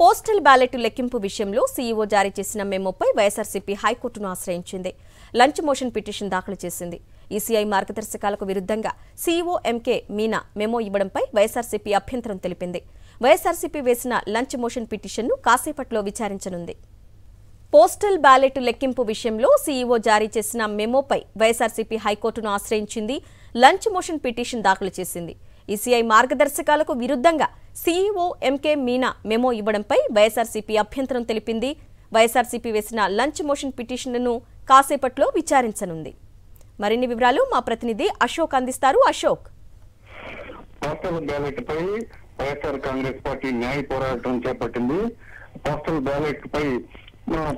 Postal ballot లెక్కింపు విషయంలో CEO జారీ చేసిన మెమోపై వైఎస్ఆర్సీపీ హైకోర్టును ఆశ్రయించింది. లంచ్ మోషన్ పిటిషన్ దాఖలు చేసింది. ఈసీఐ మార్గదర్శకాలకు విరుద్ధంగా సీఈఓ ఎంకే మీనా మెమో ఇవ్వడంపై వైఎస్ఆర్సీపీ అభ్యంతరం తెలిపింది. వైఎస్ఆర్సీపీ వేసిన లంచ్ మోషన్ పిటిషన్ను కాసేపట్లో విచారించనుంది. పోస్టల్ బ్యాలెట్ లెక్కింపు విషయంలో సీఈఓ జారీ చేసిన మెమోపై వైఎస్ఆర్సీపీ హైకోర్టును ఆశ్రయించింది. లంచ్ మోషన్ పిటిషన్ దాఖలు చేసింది. ఈసీఐ మార్గదర్శకాలకు విరుద్ధంగా సీఈఓ ఎంకే మీనా మెమో ఇవ్వడంపై వైఎస్ఆర్సీపీ అభ్యంతరం తెలిపింది. వైఎస్ఆర్సీపీ వేసిన లంచ్ మోషన్ పిటిషన్ను కాసేపట్లో విచారించనుంది. మరిన్ని వివరాలు మా ప్రతినిధి అశోక్ అందిస్తారు. అశోక్, పోస్టల్ బ్యాలెట్ పై వైఎస్ఆర్ కాంగ్రెస్ పార్టీ న్యాయ పోరాటం చేపట్టింది. పోస్టల్ బ్యాలెట్ పై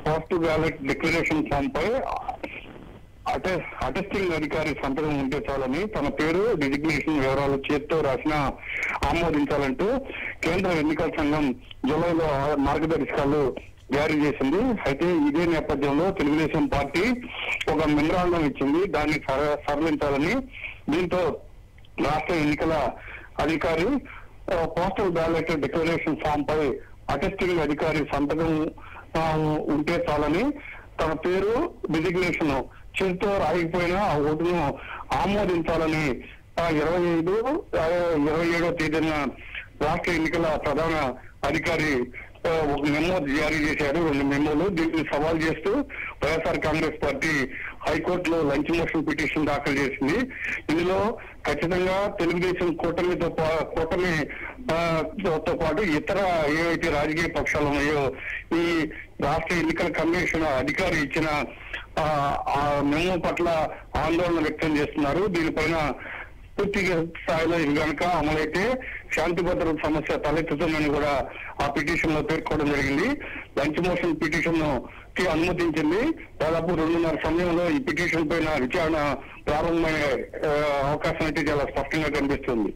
పోస్టల్ బ్యాలెట్ డిక్లరేషన్ ఫామ్ పై అటెస్టింగ్ అధికారి సంతకం ఉంటే చాలని తన పేరు డిజిగ్నేషన్ వివరాలు చేతితో రాసిన ఆమోదించాలంటూ కేంద్ర ఎన్నికల సంఘం జూలైలో మార్గదర్శకాలు జారీ చేసింది. అయితే ఇదే నేపథ్యంలో తెలుగుదేశం పార్టీ ఒక మెమరాండం ఇచ్చింది. దాన్ని సరళించాలని. దీంతో రాష్ట్ర ఎన్నికల అధికారి పోస్టల్ బ్యాలెట్ డిక్లరేషన్ ఫామ్ పై అటెస్టింగ్ అధికారి సంతకం ఉంటే చాలని తన పేరు డిజిగ్నేషన్ చేతితో రాయకపోయినా ఆ ఓటును ఆమోదించాలని 27వ తేదీన రాష్ట్ర ఎన్నికల ప్రధాన అధికారి ఒక మెమో జారీ చేశారు. 2 మెమోలు. దీన్ని సవాల్ చేస్తూ వైఎస్ఆర్ కాంగ్రెస్ పార్టీ హైకోర్టులో లంచ్ మోషన్ పిటిషన్ దాఖలు చేసింది. ఇందులో ఖచ్చితంగా తెలుగుదేశం కూటమితో పాటు ఇతర ఏవైతే రాజకీయ పక్షాలు ఉన్నాయో ఈ రాష్ట్ర ఎన్నికల కమిషన్ అధికారి ఇచ్చిన ఆ మెమో పట్ల ఆందోళన వ్యక్తం చేస్తున్నారు. దీనిపైన పూర్తి స్థాయిలో ఇది కనుక అమలైతే శాంతి భద్రత సమస్య తలెత్తుతుందని కూడా ఆ పిటిషన్ లో పేర్కోవడం జరిగింది. లంచ్ మోషన్ పిటిషన్ కి అనుమతించింది. దాదాపు 2:30 సమయంలో ఈ పిటిషన్ పైన విచారణ ప్రారంభమయ్యే అవకాశం అయితే చాలా స్పష్టంగా కనిపిస్తుంది.